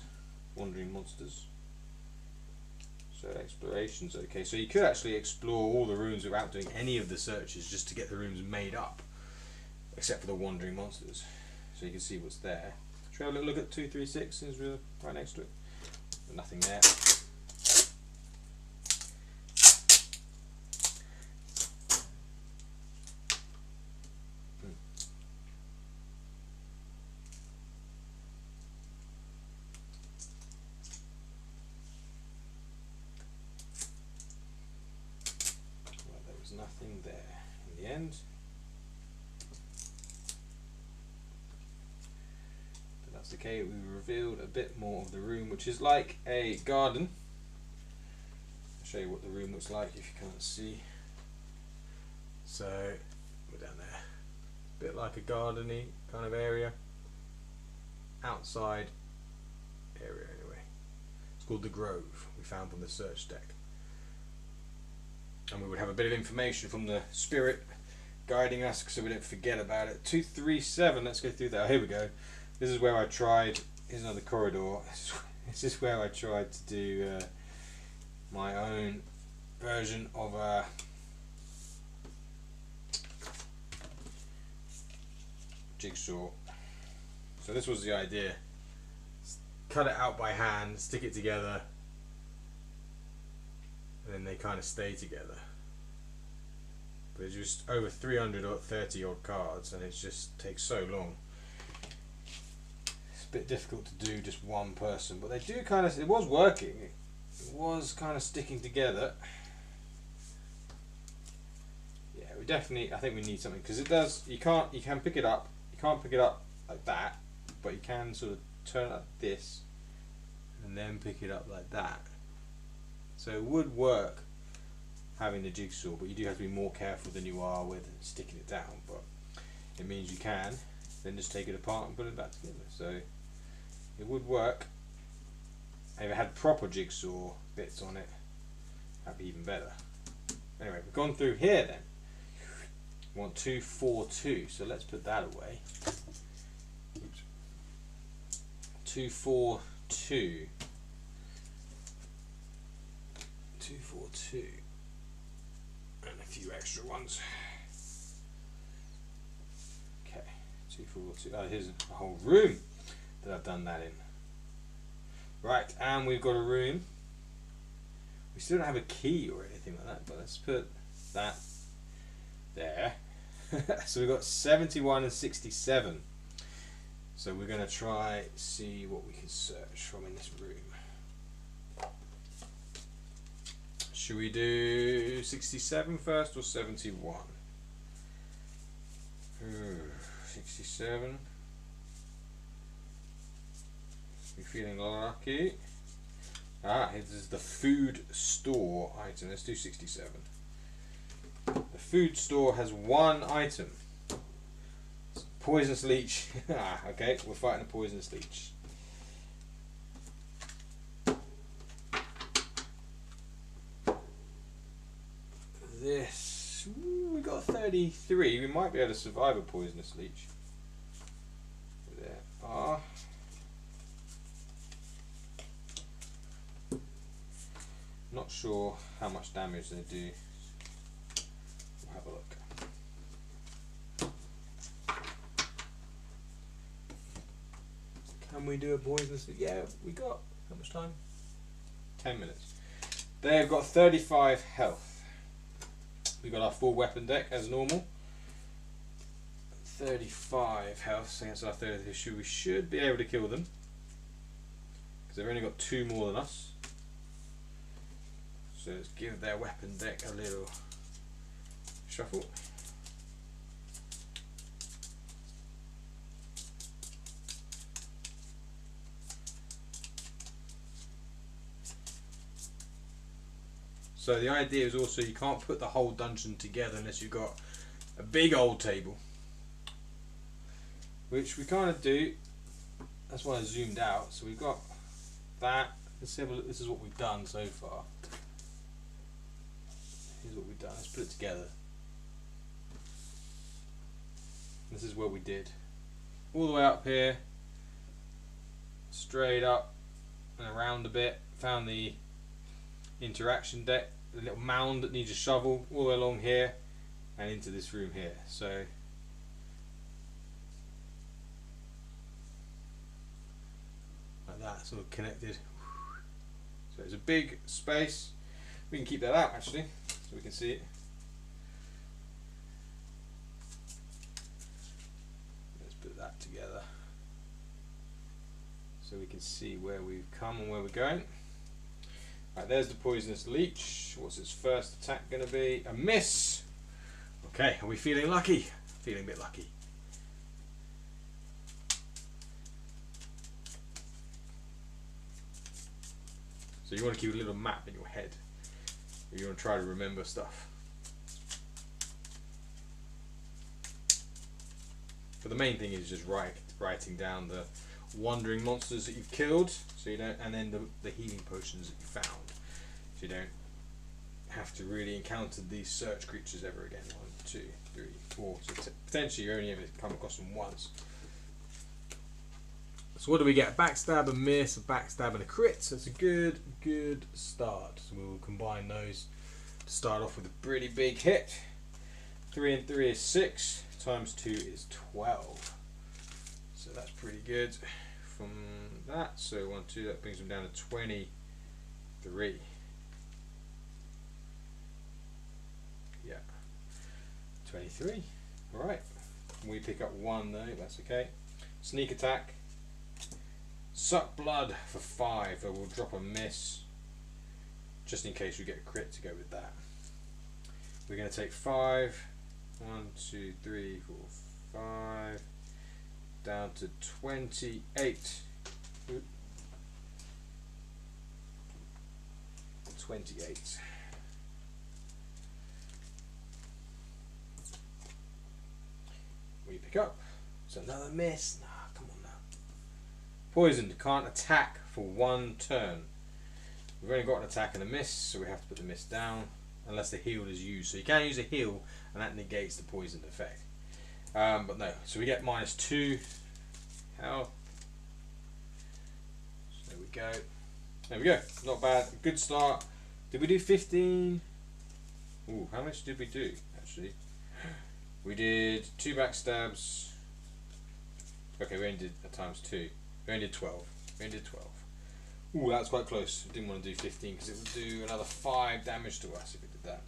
wandering monsters. So So exploration's okay. So you could actually explore all the rooms without doing any of the searches, just to get the rooms made up, except for the wandering monsters. So you can see what's there. Should we have a little look at 236 since we're right next to it? Nothing there. Well, there was nothing there in the end. Okay, we revealed a bit more of the room, which is like a garden. I'll show you what the room looks like if you can't see. So we're down there, a bit like a gardeny kind of area, outside area anyway. It's called the Grove. We found on the search deck, and we would have a bit of information from the spirit guiding us so we don't forget about it. 237. Let's go through that. Oh, here we go. This is where I tried, here's another corridor, this is where I tried to do my own version of a jigsaw. So this was the idea. Cut it out by hand, stick it together, and then they kind of stay together. But it's just over 330 odd cards, and it just takes so long. Bit difficult to do just one person, but they do kind of, it was working, it was kind of sticking together. Yeah, we definitely, I think we need something, because it does, you can pick it up, you can't pick it up like that, but you can sort of turn it like this and then pick it up like that. So it would work having the jigsaw, but you do have to be more careful than you are with sticking it down. But it means you can then just take it apart and put it back together. So it would work. If it had proper jigsaw bits on it, that'd be even better. Anyway, we've gone through here then. We want 242, so let's put that away. Oops. 242. 242. And a few extra ones. Okay, 242. Oh, here's a whole room that I've done that in. Right, and we've got a room. We still don't have a key or anything like that, but let's put that there. So we've got 71 and 67. So we're going to try see what we can search from in this room. Should we do 67 first or 71? 67. We're feeling lucky. Ah, this is the food store item. Let's do 67. The food store has one item. It's poisonous leech. Ah, okay, we're fighting a poisonous leech. This, ooh, we got 33. We might be able to survive a poisonous leech. There are. Not sure how much damage they do. We'll have a look. Can we do a poisonous? Yeah, we got how much time? 10 minutes. They have got 35 health. We got our full weapon deck as normal. 35 health against our 30 issue. We should be able to kill them because they've only got 2 more than us. So let's give their weapon deck a little shuffle. So the idea is also you can't put the whole dungeon together unless you've got a big old table, which we kind of do. That's why I zoomed out. So we've got that. Let's have a look. This is what we've done so far. Here's what we've done. Let's put it together. This is what we did. All the way up here, straight up and around a bit. Found the interaction deck, a little mound that needs a shovel all the way along here and into this room here. So like that, sort of connected. So it's a big space. We can keep that out actually, so we can see it. Let's put that together so we can see where we've come and where we're going. Right, there's the poisonous leech. What's its first attack going to be? A miss! Okay, are we feeling lucky? Feeling a bit lucky. So you want to keep a little map in your head. You want to try to remember stuff. But the main thing is just writing down the wandering monsters that you've killed, so you don't, and then the healing potions that you found, so you don't have to really encounter these search creatures ever again. 1, 2, 3, 4. So potentially you only ever come across them once. So what do we get? A backstab, a miss, a backstab, and a crit. So it's a good start. So we will combine those to start off with a pretty big hit. 3 and 3 is 6. Times 2 is 12. So that's pretty good from that. So 1, 2, that brings them down to 23. Yeah, 23. All right. We pick up 1 though. That's okay. Sneak attack. Suck blood for 5. So we'll drop a miss, just in case we get a crit to go with that. We're going to take 5. 1, 2, 3, 4, 5. Down to 28. 28. We pick up. It's another miss. Nah, come on now. Poisoned. Can't attack for 1 turn. We've only got an attack and a miss, so we have to put the miss down unless the heal is used. So you can use a heal and that negates the poison effect. But no, so we get -2 health. So there we go. There we go. Not bad. Good start. Did we do 15? Ooh, how much did we do actually? We did 2 backstabs. Okay, we only did a ×2. We only did 12. We only did 12. Ooh, that's quite close. I didn't want to do 15 because it would do another 5 damage to us if we did that.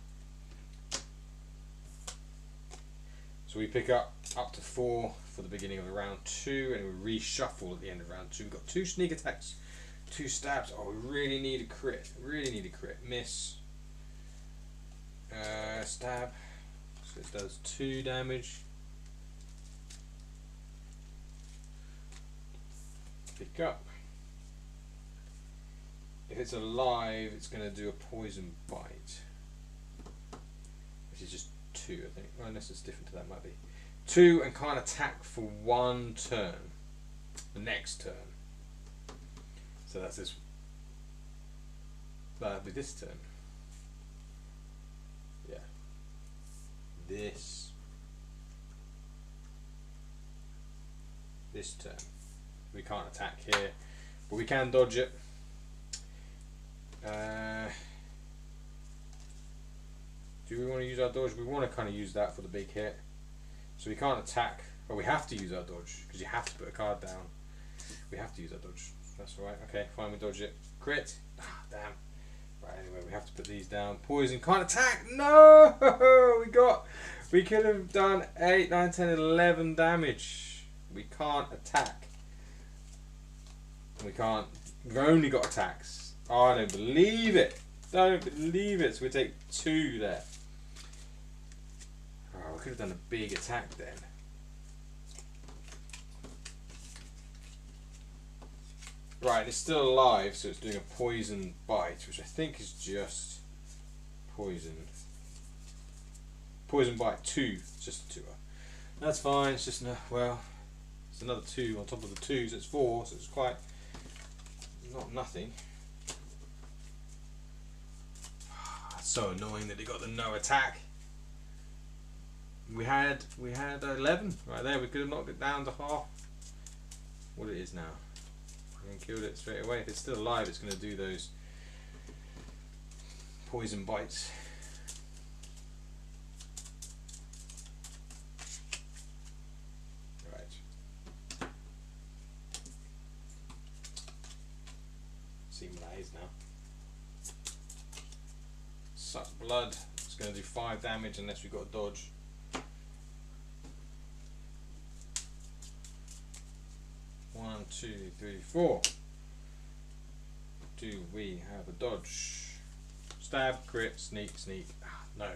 So we pick up to 4 for the beginning of the round 2, and we reshuffle at the end of round 2. We've got 2 sneak attacks, 2 stabs. Oh, we really need a crit. Really need a crit. Miss. Stab. So it does 2 damage. Pick up. If it's alive, it's going to do a poison bite, which is just 2, I think. Well, unless it's different to that, might be 2, and can't attack for 1 turn. The next turn. So that's this. That'll be this turn. Yeah. This turn. We can't attack here, but we can dodge it. Do we want to use our dodge? We want to kind of use that for the big hit. So we can't attack, but we have to use our dodge because you have to put a card down. We have to use our dodge. That's right. Okay, fine. We dodge it. Crit. Ah, damn. Right. Anyway, we have to put these down. Poison. Can't attack. No. We could have done 8, 9, 10, 11 damage. We can't attack. We can't. We've only got attacks. Oh, I don't believe it. Don't believe it. So we take 2 there. Oh, we could have done a big attack then. Right, it's still alive, so it's doing a poison bite, which I think is just poison. Poison bite 2. It's just a 2. That's fine. It's just well, it's another 2 on top of the 2, so it's 4. So it's quite not nothing. So annoying that he got the no attack. We had 11 right there. We could have knocked it down to half what it is now, and killed it straight away. If it's still alive, it's going to do those Poison bites. Right. See what that is now. Suck blood. It's going to do 5 damage unless we've got a dodge. One, two, three, four. Do we have a dodge? Stab, crit, sneak, sneak. No.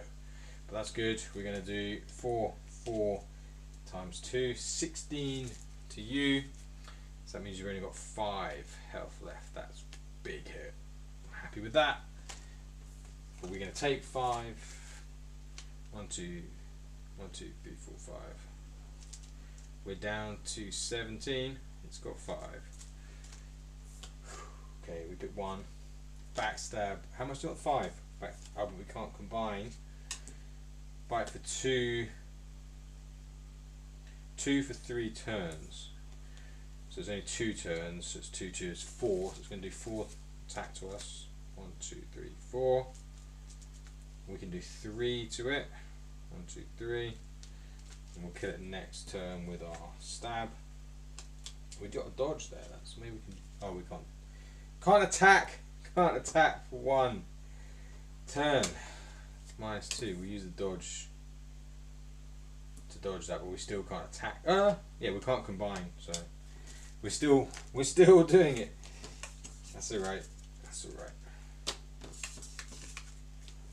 But that's good. We're going to do 4 times 2. 16 to you. So that means you've only got 5 health left. That's a big hit. I'm happy with that. But we're going to take 5. 1, 2, 1, 2, 3, 4, 5. We're down to 17. It's got 5. Okay, we did 1. Backstab. How much do you want? 5. Back. Oh, but we can't combine. Bite for 2. 2 for 3 turns. So there's only 2 turns. So it's 2, 2 is 4. So it's going to do 4 attack to us. 1, 2, 3, 4. We can do 3 to it. 1, 2, 3. And we'll kill it next turn with our stab. We got a dodge there. That's maybe we can. Oh, we can't. Can't attack. Can't attack for 1 turn. -2. We use the dodge to dodge that, but we still can't attack. Yeah, we can't combine. So we're still doing it. That's alright. That's alright.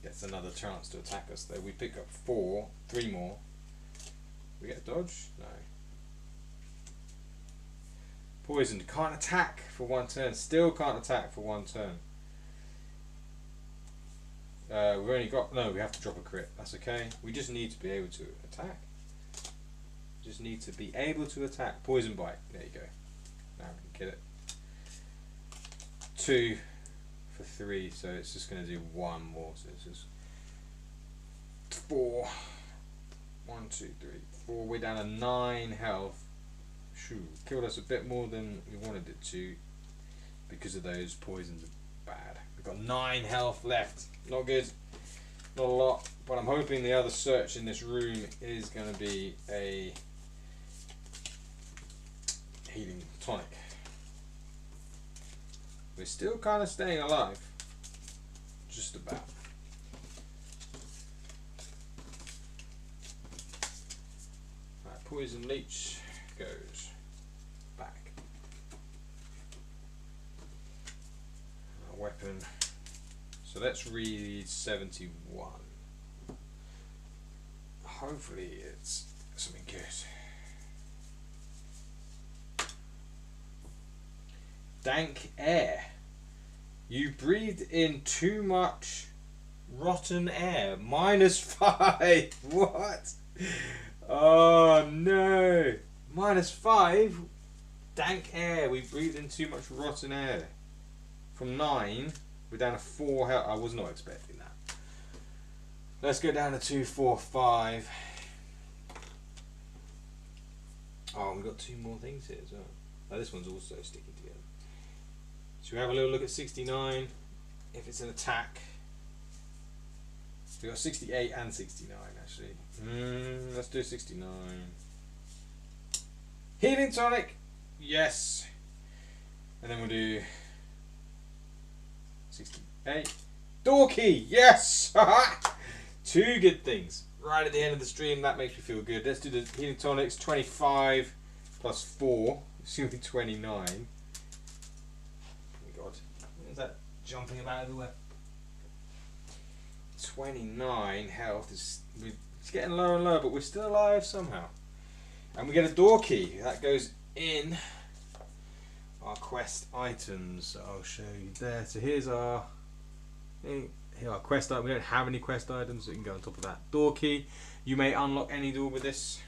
Gets another chance to attack us though. We pick up 3 more. We get a dodge? No. Poisoned. Can't attack for 1 turn. Still can't attack for 1 turn. We've only got... No, we have to drop a crit. That's okay. We just need to be able to attack. Just need to be able to attack. Poison bite. There you go. Now we can kill it. 2 for 3. So it's just going to do 1 more. So it's just 4. 1, 2, 3, 4. We're down to 9 health. Shoo, killed us a bit more than we wanted it to because of those poisons are bad. We've got 9 health left. Not good. Not a lot. But I'm hoping the other search in this room is going to be a healing tonic. We're still kind of staying alive. Just about. Right, poison leech goes back. Our weapon. So let's read 71. Hopefully it's something good. Dank air. You breathed in too much rotten air. -5. What? Oh no. -5. Dank air. We breathed in too much rotten air. From 9, we're down to 4 health. I was not expecting that. Let's go down to 2, 4, 5. Oh, we've got 2 more things here as well. Oh, this one's also sticking together. Should we have a little look at 69? If it's an attack. We've got 68 and 69 actually. Let's do 69. Healing tonic! Yes! And then we'll do 68. Door key! Yes! 2 good things. Right at the end of the stream, that makes me feel good. Let's do the healing tonics. 25 plus 4. It's going to be 29. Oh my god. What is that jumping about everywhere? 29 health. It's getting lower and lower, but we're still alive somehow. And we get a door key. That goes in our quest items. I'll show you there. So here's our... Here are quest items. We don't have any quest items, so we can go on top of that. Door key. You may unlock any door with this.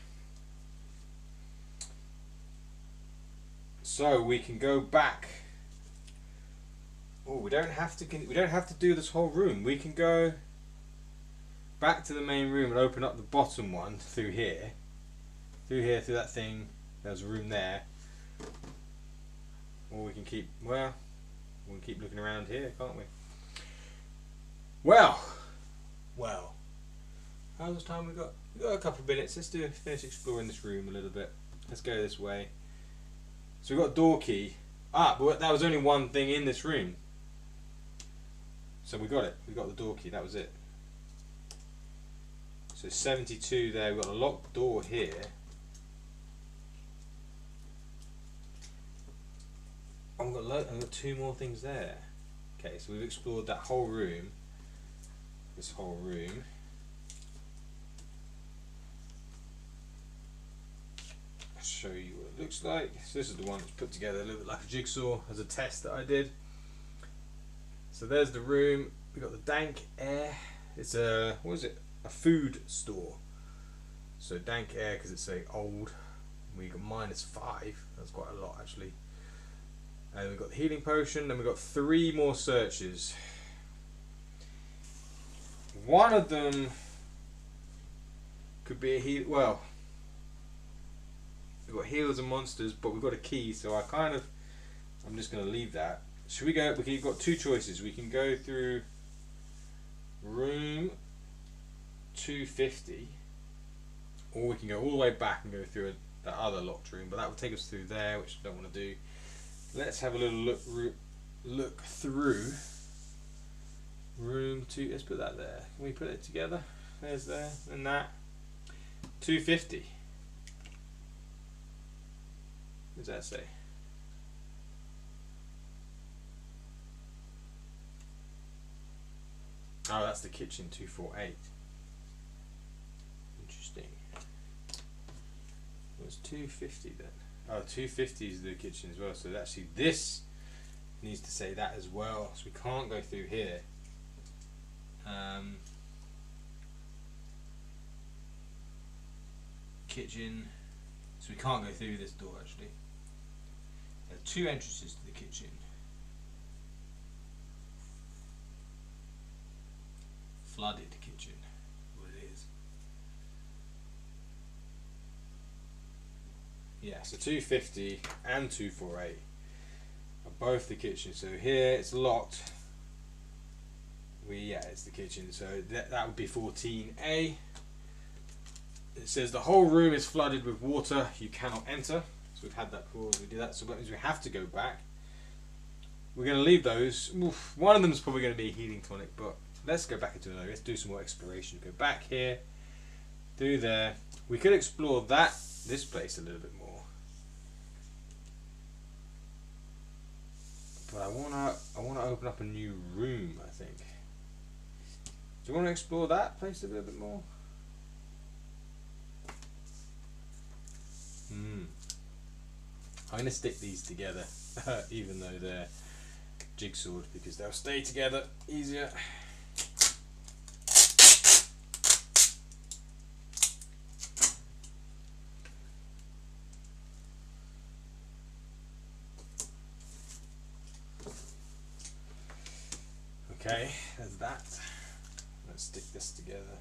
So we can go back. Oh, we don't have to do this whole room. We can go back to the main room and open up the bottom one through here. Through that thing. There's a room there. Or we can keep, well, we can keep looking around here, can't we? Well. How much time we got? We got a couple of minutes. Let's finish exploring this room a little bit. Let's go this way. So we've got a door key. But that was only one thing in this room. So we got it. We got the door key. That was it. So 72 there. We've got a locked door here. I've got 2 more things there. Okay, so we've explored that whole room. This whole room. I'll show you what it looks like. So this is the one that's put together a little bit like a jigsaw as a test that I did. So there's the room. We've got the dank air. It's a, what is it? A food store. So dank air because it's old. We got -5. That's quite a lot actually. And we've got the healing potion. Then we've got 3 more searches. One of them could be a heal. Well, we've got healers and monsters, but we've got a key. So I'm just going to leave that. Should we go? We've got 2 choices. We can go through room 250, or we can go all the way back and go through that other locked room. But that will take us through there, which I don't want to do. Let's have a little look through room 2. Let's put that there. Can we put it together? There's there and that. 250. What does that say? Oh, that's the kitchen. 248. Interesting. It was 250 then. Oh, 250 is the kitchen as well. So actually this needs to say that as well. So we can't go through here. Kitchen. So we can't go through this door actually. There are 2 entrances to the kitchen. Flooded kitchen. What it is. Yeah, so 250 and 248 are both the kitchen. So here it's locked. It's the kitchen. So that would be 14A. It says the whole room is flooded with water. You cannot enter. So we've had that before. We did that. So that means we have to go back. We're going to leave those. Oof, one of them is probably going to be a healing tonic, but let's go back into another. Let's do some more exploration. Go back here. Do there. We could explore this place a little bit more. But I wanna open up a new room, I think. Do you want to explore that place a little bit more? I'm going to stick these together, even though they're jigsawed, because they'll stay together easier. Okay, there's that. Let's stick this together.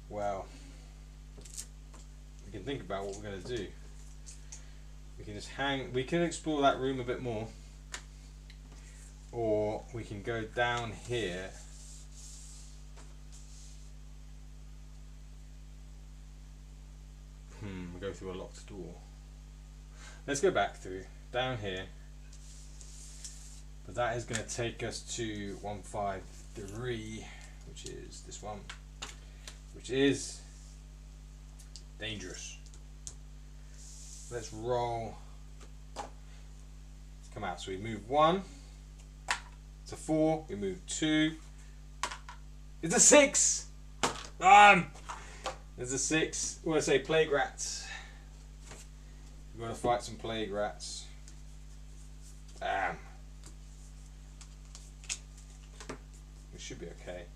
Well, we can think about what we're going to do. We can just we can explore that room a bit more, or we can go down here we go through a locked door. Let's go back through down here, but that is going to take us to 153, which is this one, which is dangerous. Let's roll. Let's come out. So we move 1. It's a 4. We move 2. It's a 6. There's a 6. We want to say plague rats. We're going to fight some plague rats. We should be okay.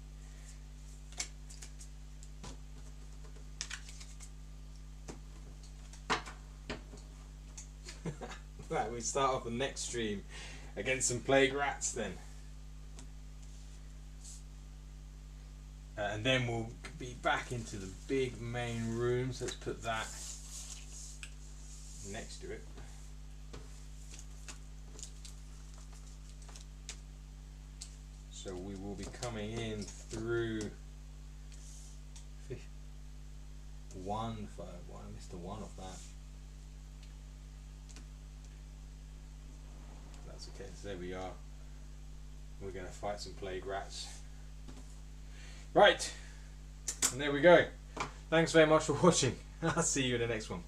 Right, we start off the next stream against some plague rats then. And then we'll be back into the big main room, so let's put that next to it. So we will be coming in through 151. I missed the 1 off that. That's okay, so there we are. We're going to fight some plague rats. Right, and there we go. Thanks very much for watching. I'll see you in the next one.